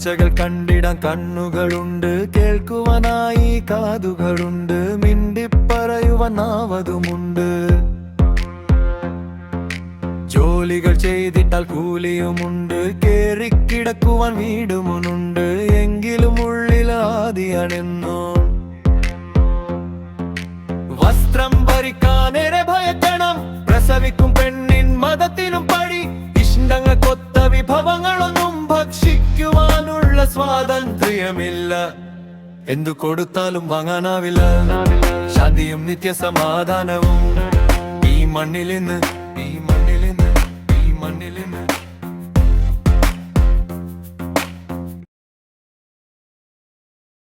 കാഴ്ചകൾ കണ്ടിടാൻ കണ്ണുകളുണ്ട്, കേൾക്കുവാനായി കാതുകളുണ്ട്, മിണ്ടിപ്പറയുവാൻ നാവതുമുണ്ട്. ജോലികൾ ചെയ്തിട്ടാൽ കൂലിയുമുണ്ട്, കേറിക്കിടക്കുവാൻ വീടുമുണ്ട്. എങ്കിലും ഉള്ളിൽ ആദിയാണെന്നോ വസ്ത്രം ഭരിക്കാനേറെ ഭയക്കണം. പ്രസവിക്കും പെണ്ണിൻ മതത്തിനും പടി. ഇഷ്ടങ്ങൾക്കൊത്ത വിഭവങ്ങളൊന്നും ഭക്ഷിക്കുവാനുള്ള സ്വാതന്ത്ര്യമില്ല. എന്തു കൊടുത്താലും വാങ്ങാനാവില്ല. ശാന്തിയും നിത്യസമാധാനവും ഈ മണ്ണിലിന്ന്, ഈ മണ്ണിലിന്ന്, ഈ മണ്ണിലിന്ന്.